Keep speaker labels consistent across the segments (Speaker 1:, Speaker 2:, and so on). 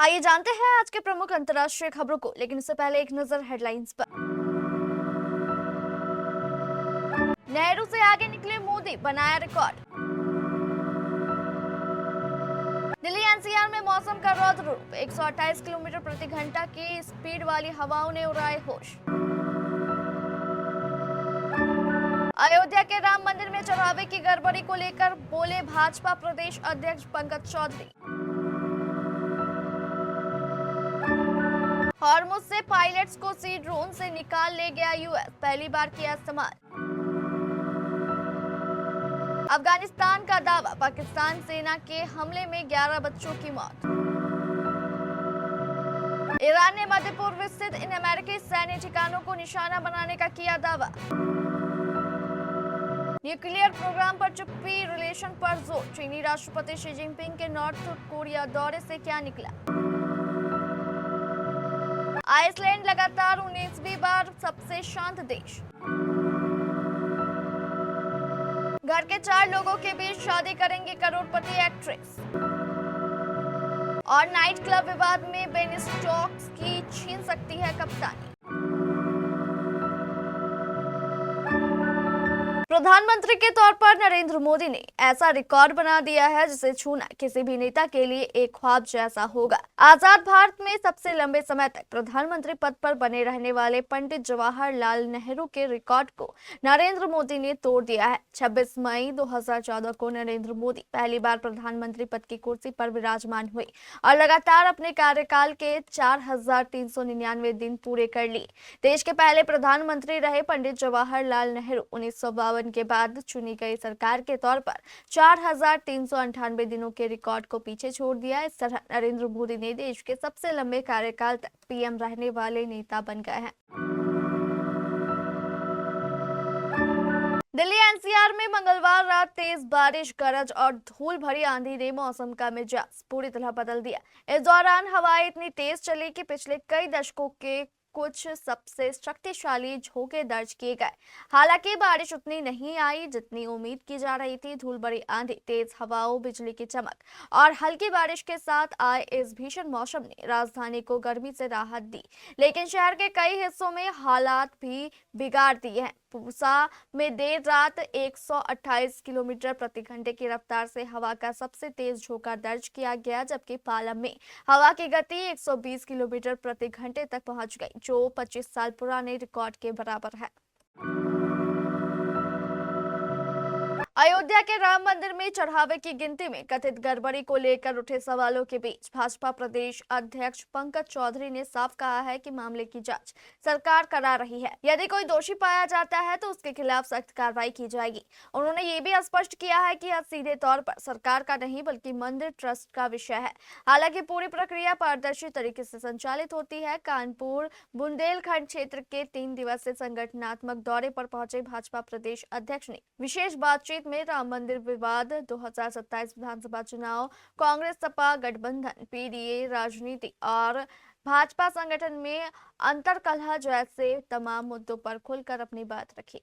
Speaker 1: आइए जानते हैं आज के प्रमुख अंतर्राष्ट्रीय खबरों को, लेकिन इससे पहले एक नजर हेडलाइंस पर। नेहरू से आगे निकले मोदी, बनाया रिकॉर्ड। दिल्ली एनसीआर में मौसम का रौद्र रूप, 128 किलोमीटर प्रति घंटा की स्पीड वाली हवाओं ने उड़ाए होश। अयोध्या के राम मंदिर में चढ़ावे की गड़बड़ी को लेकर बोले भाजपा प्रदेश अध्यक्ष पंकज चौधरी। हॉर्मुज से पायलट्स को सी ड्रोन से निकाल ले गया यूएस, पहली बार किया इस्तेमाल। अफगानिस्तान का दावा, पाकिस्तान सेना के हमले में 11 बच्चों की मौत। ईरान ने मध्य पूर्व स्थित इन अमेरिकी सैन्य ठिकानों को निशाना बनाने का किया दावा। न्यूक्लियर प्रोग्राम पर चुप्पी, रिलेशन पर जोर, चीनी राष्ट्रपति शी जिनपिंग के नॉर्थ कोरिया दौरे से क्या निकला। आइसलैंड लगातार 19वीं बार सबसे शांत देश। घर के 4 लोगों के बीच शादी करेंगे करोड़पति एक्ट्रेस। और नाइट क्लब विवाद में बेन स्टोक्स की छीन सकती है कप्तानी। प्रधानमंत्री के तौर पर नरेंद्र मोदी ने ऐसा रिकॉर्ड बना दिया है जिसे छूना किसी भी नेता के लिए एक ख्वाब जैसा होगा। आजाद भारत में सबसे लंबे समय तक प्रधानमंत्री पद पर बने रहने वाले पंडित जवाहरलाल नेहरू के रिकॉर्ड को नरेंद्र मोदी ने तोड़ दिया है। 26 मई 2014 को नरेंद्र मोदी पहली बार प्रधानमंत्री पद की कुर्सी पर विराजमान हुए और लगातार अपने कार्यकाल के 4399 दिन पूरे कर लिए। देश के पहले प्रधानमंत्री रहे पंडित जवाहरलाल नेहरू 1952 के बाद चुनी गई सरकार के तौर पर 4398 दिनों के रिकॉर्ड को पीछे छोड़ दिया। इस तरह नरेंद्र मोदी ने देश के सबसे लंबे कार्यकाल तक पीएम रहने वाले नेता बन गए हैं। दिल्ली एनसीआर में मंगलवार रात तेज बारिश, गरज और धूल भरी आंधी ने मौसम का मिजाज पूरी तरह बदल दिया। इस दौरान हवाएं इतनी तेज चली कि पिछले कई दशकों के कुछ सबसे शक्तिशाली झोंके दर्ज किए गए। हालांकि बारिश उतनी नहीं आई जितनी उम्मीद की जा रही थी। धूल भरी आंधी, तेज हवाओं, बिजली की चमक और हल्की बारिश के साथ आए इस भीषण मौसम ने राजधानी को गर्मी से राहत दी, लेकिन शहर के कई हिस्सों में हालात भी बिगाड़ दिए हैं। पूसा में देर रात 128 किलोमीटर प्रति घंटे की रफ्तार से हवा का सबसे तेज झोंका दर्ज किया गया, जबकि पालम में हवा की गति 120 किलोमीटर प्रति घंटे तक पहुंच गई, जो 25 साल पुराने रिकॉर्ड के बराबर है। अयोध्या के राम मंदिर में चढ़ावे की गिनती में कथित गड़बड़ी को लेकर उठे सवालों के बीच भाजपा प्रदेश अध्यक्ष पंकज चौधरी ने साफ कहा है कि मामले की जांच सरकार करा रही है। यदि कोई दोषी पाया जाता है तो उसके खिलाफ सख्त कार्रवाई की जाएगी। उन्होंने ये भी स्पष्ट किया है कि यह सीधे तौर पर सरकार का नहीं बल्कि मंदिर ट्रस्ट का विषय है। हालांकि पूरी प्रक्रिया पारदर्शी तरीके से संचालित होती है। कानपुर बुंदेलखंड क्षेत्र के 3 दिवसीय संगठनात्मक दौरे पर पहुंचे भाजपा प्रदेश अध्यक्ष ने विशेष बातचीत में राम मंदिर विवाद, 2027 विधानसभा चुनाव, कांग्रेस सपा गठबंधन, पीडीए राजनीति और भाजपा संगठन में अंतर्कलह जैसे तमाम मुद्दों पर खुलकर अपनी बात रखी।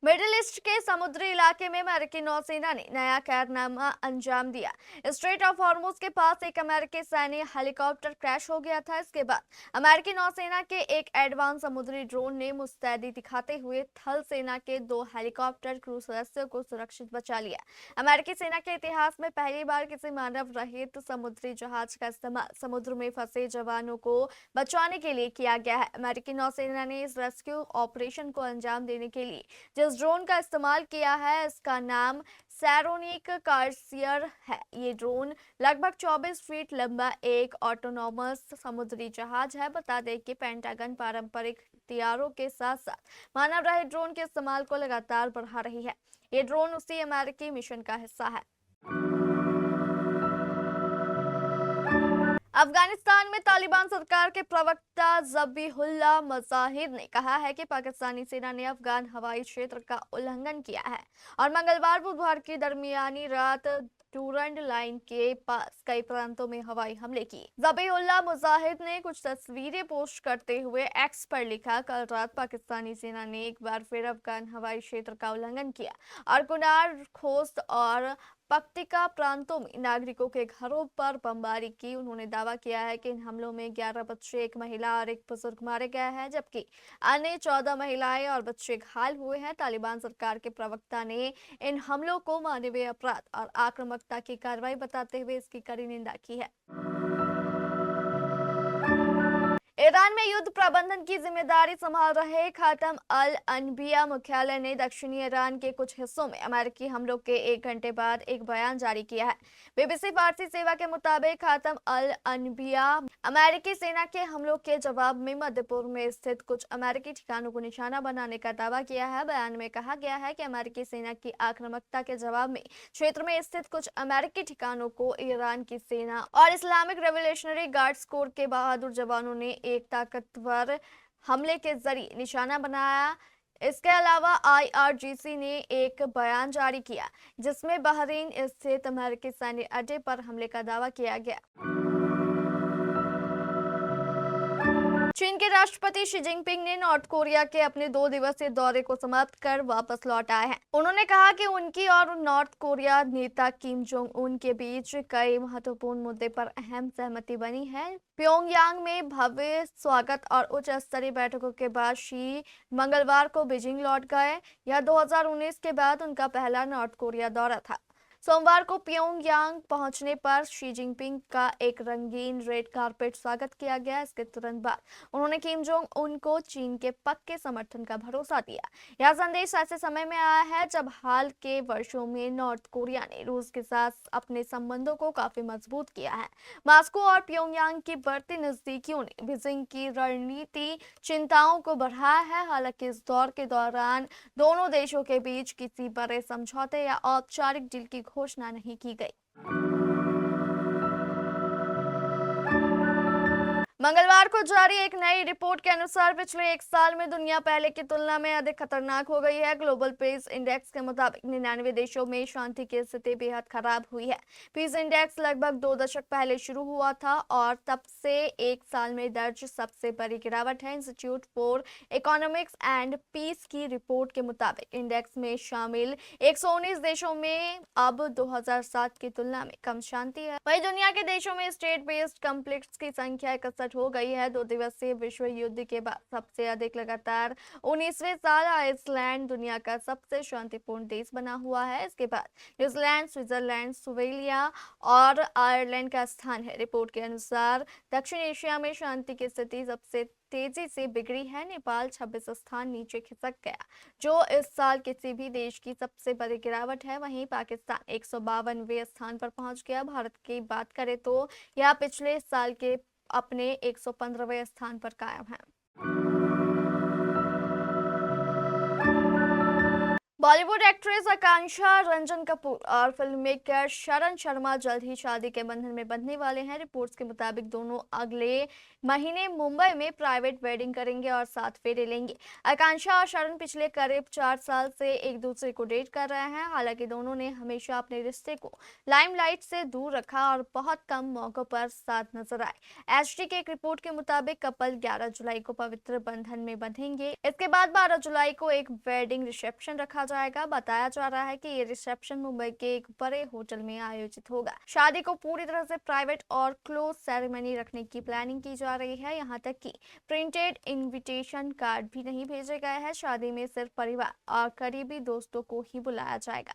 Speaker 1: मिडिल ईस्ट के समुद्री इलाके में अमेरिकी नौसेना ने नया कारनामा अंजाम दिया। स्ट्रेट ऑफ हॉर्मुज के पास एक अमेरिकी सैन्य हेलीकॉप्टर क्रैश हो गया था। इसके बाद अमेरिकी नौसेना के एक एडवांस समुद्री ड्रोन ने मुस्तैदी दिखाते हुए थल सेना के 2 हेलीकॉप्टर क्रू सदस्यों को सुरक्षित बचा लिया। अमेरिकी सेना के इतिहास में पहली बार किसी मानव रहित समुद्री जहाज का इस्तेमाल समुद्र में फंसे जवानों को बचाने के लिए किया गया है। अमेरिकी नौसेना ने इस रेस्क्यू ऑपरेशन को अंजाम देने के लिए जिस ड्रोन का इस्तेमाल किया है, इसका नाम सैरोनिक कार्सियर है। ये ड्रोन लगभग 24 फीट लंबा एक ऑटोनॉमस समुद्री जहाज है। बता दें कि पेंटागन पारंपरिक हथियारों के साथ साथ मानव रहित ड्रोन के इस्तेमाल को लगातार बढ़ा रही है। ये ड्रोन उसी अमेरिकी मिशन का हिस्सा है। अफगानिस्तान में तालिबान सरकार के प्रवक्ता ज़बीहुल्लाह मुजाहिद ने कहा है कि पाकिस्तानी सेना ने अफगान हवाई क्षेत्र का उल्लंघन किया है और मंगलवार बुधवार की दरमियानी रात टूरंड लाइन के पास कई प्रांतों में हवाई हमले किए। ज़बीहुल्लाह मुजाहिद ने कुछ तस्वीरें पोस्ट करते हुए एक्स पर लिखा, कल रात पाकिस्तानी सेना ने एक बार फिर अफगान हवाई क्षेत्र का उल्लंघन किया और कुनार, खोस्त और पक्तिका प्रांतों में नागरिकों के घरों पर बमबारी की। उन्होंने दावा किया है कि इन हमलों में 11 बच्चे, एक महिला और एक बुजुर्ग मारे गए हैं, जबकि अन्य 14 महिलाएं और बच्चे घायल हुए हैं। तालिबान सरकार के प्रवक्ता ने इन हमलों को मानवीय अपराध और आक्रामकता की कार्रवाई बताते हुए इसकी कड़ी निंदा की है। ईरान में युद्ध प्रबंधन की जिम्मेदारी संभाल रहे खातम अल अनबिया मुख्यालय ने दक्षिणी ईरान के कुछ हिस्सों में अमेरिकी हमलों के 1 घंटे बाद एक बयान जारी किया है। बीबीसी फारसी सेवा के मुताबिक खातम अल अनबिया अमेरिकी सेना के हमलों के जवाब में मध्य पूर्व में स्थित कुछ अमेरिकी ठिकानों को निशाना बनाने का दावा किया है। बयान में कहा गया है कि अमेरिकी सेना की आक्रामकता के जवाब में क्षेत्र में स्थित कुछ अमेरिकी ठिकानों को ईरान की सेना और इस्लामिक रेवोल्यूशनरी गार्ड्स कोर के बहादुर जवानों ने एक ताकतवर हमले के जरिए निशाना बनाया। इसके अलावा IRGC ने एक बयान जारी किया जिसमें बहरीन स्थित अमेरिकी सैन्य अड्डे पर हमले का दावा किया गया। चीन के राष्ट्रपति शी जिनपिंग ने नॉर्थ कोरिया के अपने 2 दिवसीय दौरे को समाप्त कर वापस लौट आए हैं। उन्होंने कहा कि उनकी और नॉर्थ कोरिया नेता किम जोंग उन के बीच कई महत्वपूर्ण मुद्दे पर अहम सहमति बनी है। प्योंगयांग में भव्य स्वागत और उच्च स्तरीय बैठकों के बाद शी मंगलवार को बीजिंग लौट गए। यह 2019 के बाद उनका पहला नॉर्थ कोरिया दौरा था। सोमवार को प्योंगयांग पहुंचने पर शी जिनपिंग का एक रंगीन रेड कारपेट स्वागत किया गया। इसके तुरंत बाद उन्होंने किम जोंग उन को चीन के पक्के समर्थन का भरोसा दिया। यह संदेश ऐसे समय में आया है जब हाल के वर्षों में नॉर्थ कोरिया ने रूस के साथ अपने संबंधों को काफी मजबूत किया है। मॉस्को और प्योंगयांग की बढ़ती नजदीकियों ने बीजिंग की रणनीति चिंताओं को बढ़ाया है। हालांकि इस दौर के दौरान दोनों देशों के बीच किसी बड़े समझौते या औपचारिक डील की घोषणा नहीं की गई। मंगलवार को जारी एक नई रिपोर्ट के अनुसार पिछले 1 साल में दुनिया पहले की तुलना में अधिक खतरनाक हो गई है। ग्लोबल पीस इंडेक्स के मुताबिक 99 देशों में शांति की स्थिति बेहद खराब हुई है। पीस इंडेक्स लगभग 2 दशक पहले शुरू हुआ था और तब से 1 साल में दर्ज सबसे बड़ी गिरावट है। Institute for economics and peace की रिपोर्ट के मुताबिक इंडेक्स में शामिल 119 देशों में अब 2007 की तुलना में कम शांति है। वही दुनिया के देशों में स्टेट बेस्ड कॉन्फ्लिक्ट्स की संख्या 61 हो गई है। 2 दिवसीय विश्व युद्ध के बाद सबसे अधिक लगातार 19वें साल आइसलैंड दुनिया का सबसे शांतिपूर्ण देश बना हुआ है। इसके बाद न्यूजीलैंड, स्विट्जरलैंड, स्लोवेनिया और आयरलैंड का स्थान है। रिपोर्ट के अनुसार दक्षिण एशिया में शांति की स्थिति सबसे तेजी से बिगड़ी है। नेपाल 26 स्थान नीचे खिसक गया, जो इस साल किसी भी देश की सबसे बड़ी गिरावट है। वहीं पाकिस्तान 152वें स्थान पर पहुंच गया। भारत की बात करें तो यह पिछले साल के अपने 115वें स्थान पर कायम है। बॉलीवुड एक्ट्रेस आकांक्षा रंजन कपूर और फिल्म मेकर शरण शर्मा जल्द ही शादी के बंधन में बंधने वाले हैं। रिपोर्ट्स के मुताबिक दोनों अगले महीने मुंबई में प्राइवेट वेडिंग करेंगे और 7 फेरे लेंगे। आकांक्षा और शरण पिछले करीब 4 साल से एक दूसरे को डेट कर रहे हैं। हालांकि दोनों ने हमेशा अपने रिश्ते को लाइमलाइट से दूर रखा और बहुत कम मौकों पर साथ नजर आए। एचडी की एक रिपोर्ट के मुताबिक कपल 11 जुलाई को पवित्र बंधन में बंधेंगे। इसके बाद 12 जुलाई को एक वेडिंग रिसेप्शन रखा जाएगा। बताया जा रहा है कि ये रिसेप्शन मुंबई के एक बड़े होटल में आयोजित होगा। शादी को पूरी तरह से प्राइवेट और क्लोज सेरेमनी रखने की प्लानिंग की जा रही है। यहाँ तक कि प्रिंटेड इनविटेशन कार्ड भी नहीं भेजे गए हैं। शादी में सिर्फ परिवार और करीबी दोस्तों को ही बुलाया जाएगा।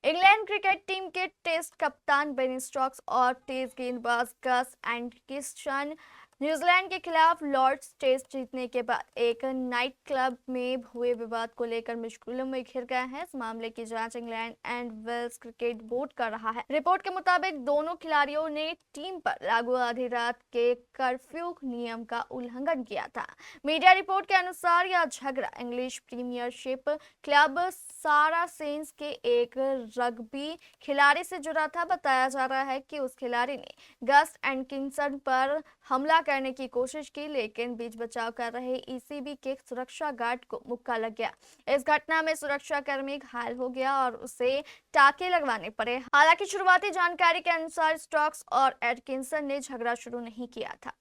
Speaker 1: इंग्लैंड क्रिकेट टीम के टेस्ट कप्तान बेन स्टोक्स और तेज गेंदबाज गस एंडरसन न्यूजीलैंड के खिलाफ लॉर्ड्स टेस्ट जीतने के बाद एक नाइट क्लब में हुए विवाद को लेकर मुश्किलों में घिर गए हैं। इस मामले की जांच England and Wales cricket board कर रहा है। रिपोर्ट के मुताबिक दोनों खिलाड़ियों ने टीम पर लागू आधी रात के कर्फ्यू नियम का उल्लंघन किया था। मीडिया रिपोर्ट के अनुसार यह झगड़ा इंग्लिश प्रीमियरशिप क्लब सारासेंस के एक रग्बी खिलाड़ी से जुड़ा था। बताया जा रहा है कि उस खिलाड़ी ने गस एटकिंसन पर हमला करने की कोशिश की, लेकिन बीच बचाव कर रहे ईसीबी के सुरक्षा गार्ड को मुक्का लग गया। इस घटना में सुरक्षा कर्मी घायल हो गया और उसे टाके लगवाने पड़े। हालांकि शुरुआती जानकारी के अनुसार स्टोक्स और एटकिंसन ने झगड़ा शुरू नहीं किया था।